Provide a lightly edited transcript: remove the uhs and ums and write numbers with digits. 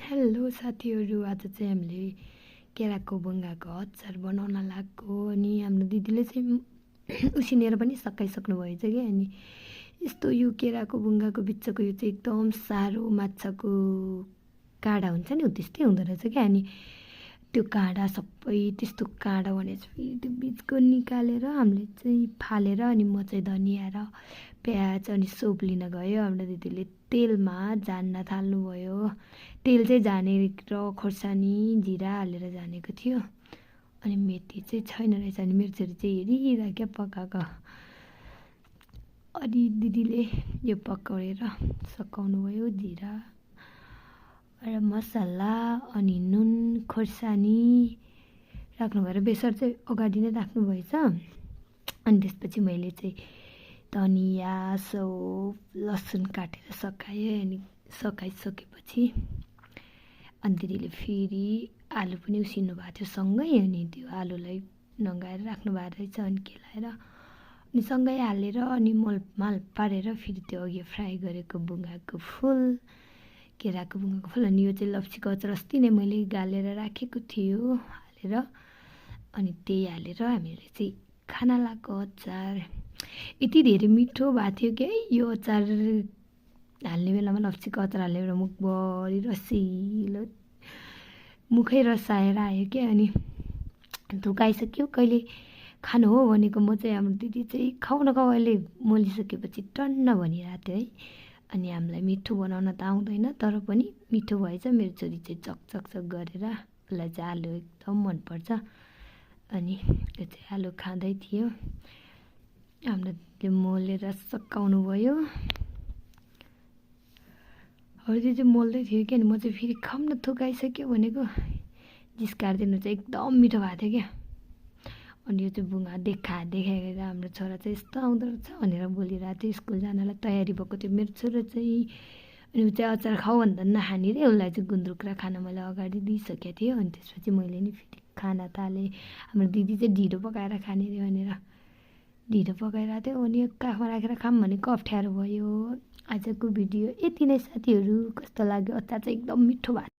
Hello साथीहरू, आज चाहिँ हामीले केराको बुङ्गाको अचार बनाउन लागेको अनि हाम्रो दिदीले चाहिँ उसिनेर पनि सकाइसक्नु भएछ कि। अनि यस्तो यो केराको बुङ्गाको बिचको यो चाहिँ एकदम साह्रो माछाको काँडा हुन्छ नि, त्यस्तै हुँदो रहेछ क्या। अनि त्यो काँडा सबै त्यस्तो काँडा भनेपछि फेरि त्यो बिचको निकालेर हामीले चाहिँ फालेर अनि म चाहिँ धनिया र प्याज अनि सोप लिन गयो। हाम्रो दिदीले तेलमा जान्न थाल्नुभयो। तेल चाहिँ झानेर खोर्सानी जिरा हालेर झानेको थियो। अनि मेथी चाहिँ छैन रहेछ। अनि मेरो छोरी चाहिँ हेरिरहेको पकाएको। अनि दिदीले यो पकाएर सकाउनु भयो। जिरा र मसला अनि नुन खोर्सानी राख्नु भएर बेसर चाहिँ अगाडि नै राख्नु भएछ। अनि त्यसपछि मैले चाहिँ धनिया सौप लसुन काटेर सकाएँ। अनि सकाइसकेपछि अनि दिदीले फेरि आलु पनि उसिन्नु भएको थियो सँगै। अनि त्यो आलुलाई नङ्गाएर राख्नु भएको रहेछ। अनि केलाएर अनि सँगै हालेर अनि मोलमाल पारेर फेरि त्यो अघि फ्राई गरेको बुङ्गाको फुल केराको बुङ्गाको फुल अनि यो चाहिँ लप्सीको अचार अस्ति नै मैले गालेर राखेको थियो हालेर। अनि त्यही हालेर हामीले चाहिँ खाना लागेको अचार यति धेरै मिठो भएको थियो कि यो अचार हाल्ने बेलामा लप्सीको अचार हाल्ने बेला मुखभरि रसिलो मुखै रसाएर आयो क्या। अनि धुकाइसक्यो कहिले खानु हो भनेको म चाहिँ हाम्रो दिदी चाहिँ खाउ न खाऊ अहिले मोलिसकेपछि टन्न भनिरहेको थियो है। अनि हामीलाई मिठो बनाउन त आउँदैन तर पनि मिठो भएछ। मेरो छोरी चाहिँ चकचक गरेर उसलाई चाहिँ आलु एकदम मनपर्छ। अनि यो चाहिँ आलु खाँदै थियो। हाम्रो दिदीले मोलेर सकाउनु भयो। हर्दी चाहिँ मोल्दै थियो क्या। अनि म चाहिँ फेरि खाऊँ न थुकाइसक्यो भनेको जिस्कारिदिनु चाहिँ एकदम मिठो भएको थियो क्या। अनि यो चाहिँ बुङ्गा देखाएर हाम्रो छोरा चाहिँ यस्तो आउँदो रहेछ भनेर बोलिरहेको थियो। स्कुल जानलाई तयारी भएको थियो मेरो छोरा चाहिँ। अनि ऊ चाहिँ अचार खाऊ भन्दा नखाने रे। उसलाई चाहिँ गुन्द्रुक र खाना मैले अगाडि दिइसकेको थियो। अनि त्यसपछि मैले नि फेरि खाना थालेँ। हाम्रो दिदी चाहिँ ढिँडो पकाएर खाने रे भनेर ढिँडो पकाइरहेको थियो। अनि काखमा राखेर खाऊँ भनेको अप्ठ्यारो भयो। आजको भिडियो यति नै साथीहरू। कस्तो लाग्यो? अचार चाहिँ एकदम मिठो भएको